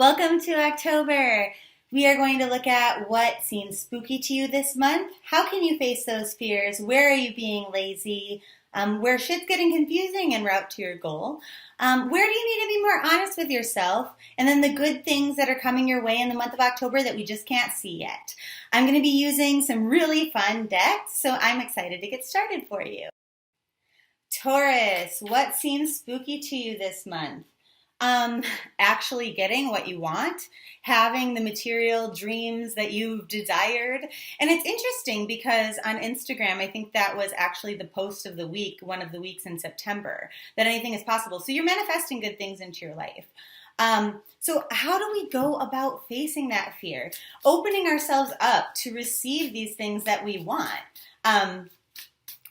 Welcome to October. We are going to look at what seems spooky to you this month. How can you face those fears? Where are you being lazy? Where shit's getting confusing en route to your goal? Where do you need to be more honest with yourself? And then the good things that are coming your way in the month of October that we just can't see yet. I'm going to be using some really fun decks, so I'm excited to get started for you. Taurus, what seems spooky to you this month? Actually getting what you want, having the material dreams that you've desired. And it's interesting because on Instagram, I think that was actually the post of the week, one of the weeks in September, that anything is possible. So you're manifesting good things into your life. So how do we go about facing that fear? Opening ourselves up to receive these things that we want.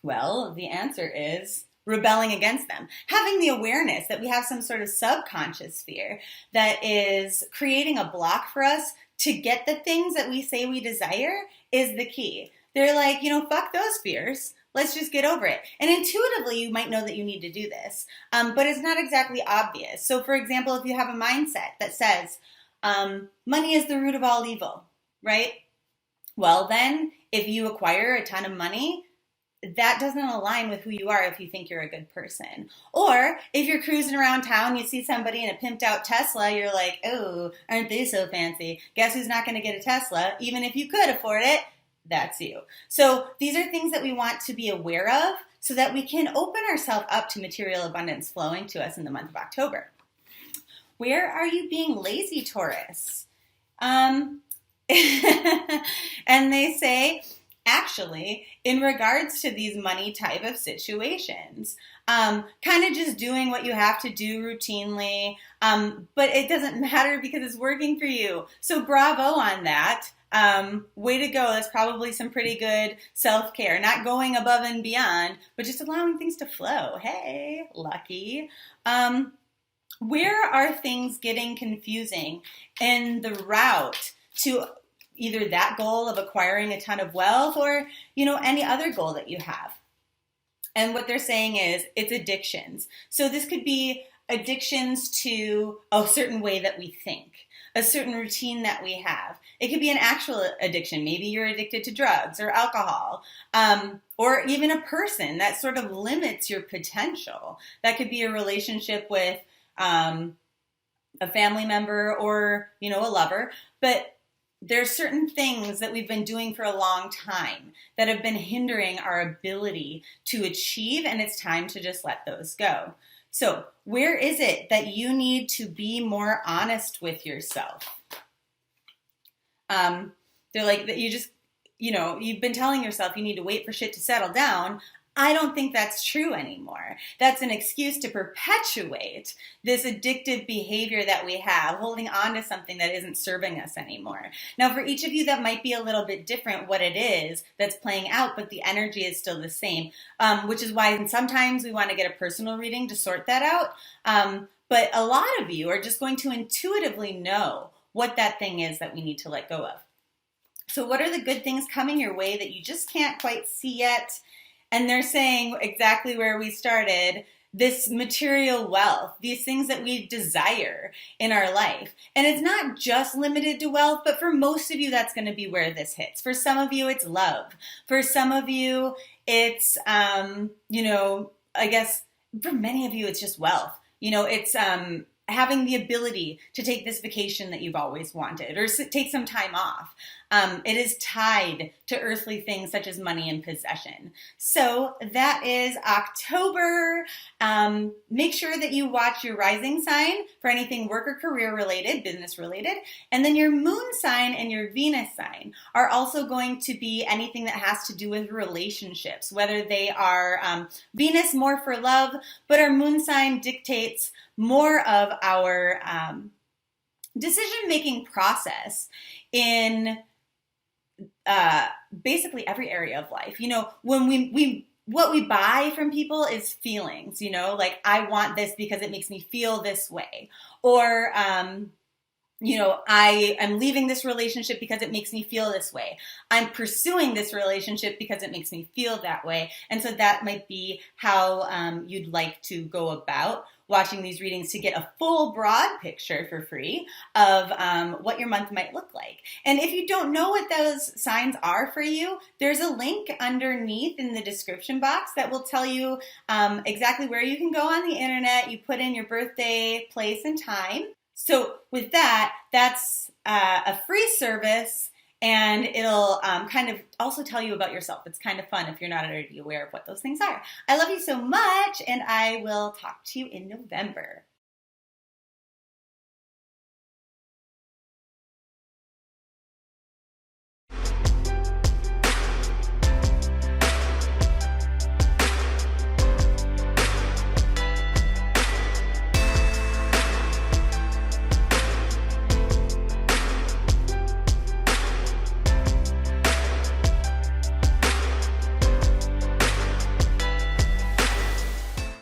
Well, the answer is rebelling against them. Having the awareness that we have some sort of subconscious fear that is creating a block for us to get the things that we say we desire is the key. They're like, fuck those fears. Let's just get over it. And intuitively, you might know that you need to do this, but it's not exactly obvious. So for example, if you have a mindset that says, money is the root of all evil, right? Well, then if you acquire a ton of money, that doesn't align with who you are if you think you're a good person. Or if you're cruising around town, you see somebody in a pimped out Tesla, you're like, oh, aren't they so fancy? Guess who's not going to get a Tesla? Even if you could afford it, that's you. So these are things that we want to be aware of so that we can open ourselves up to material abundance flowing to us in the month of October. Where are you being lazy, Taurus? And they say, actually, in regards to these money type of situations, kind of just doing what you have to do routinely, but it doesn't matter because it's working for you. So bravo on that. Way to go. That's probably some pretty good self-care. Not going above and beyond, but just allowing things to flow. Hey, lucky. Where are things getting confusing in the route to either that goal of acquiring a ton of wealth or, any other goal that you have? And what they're saying is it's addictions. So this could be addictions to a certain way that we think, a certain routine that we have. It could be an actual addiction. Maybe you're addicted to drugs or alcohol, or even a person that sort of limits your potential. That could be a relationship with a family member or, a lover. But there are certain things that we've been doing for a long time that have been hindering our ability to achieve, and it's time to just let those go. So where is it that you need to be more honest with yourself? They're like that you just, you've been telling yourself you need to wait for shit to settle down. I don't think that's true anymore. That's an excuse to perpetuate this addictive behavior that we have, holding on to something that isn't serving us anymore. Now, for each of you, that might be a little bit different what it is that's playing out, but the energy is still the same, which is why sometimes we want to get a personal reading to sort that out. But a lot of you are just going to intuitively know what that thing is that we need to let go of. So what are the good things coming your way that you just can't quite see yet? And they're saying exactly where we started, this material wealth, these things that we desire in our life. And it's not just limited to wealth, but for most of you, that's going to be where this hits. For some of you, it's love. For some of you, it's, I guess for many of you, it's just wealth. It's having the ability to take this vacation that you've always wanted or take some time off. It is tied to earthly things such as money and possession. So that is October. Make sure that you watch your rising sign for anything work or career related, business related. And then your moon sign and your Venus sign are also going to be anything that has to do with relationships, whether they are Venus more for love, but our moon sign dictates more of our decision-making process in basically every area of life. When we what we buy from people is feelings, like I want this because it makes me feel this way, or I am leaving this relationship because it makes me feel this way. I'm pursuing this relationship because it makes me feel that way. And so that might be how you'd like to go about watching these readings to get a full broad picture for free of what your month might look like. And if you don't know what those signs are for you, there's a link underneath in the description box that will tell you exactly where you can go on the internet. You put in your birthday, place, and time. So with that, that's a free service, and it'll kind of also tell you about yourself. It's kind of fun if you're not already aware of what those things are. I love you so much, and I will talk to you in November.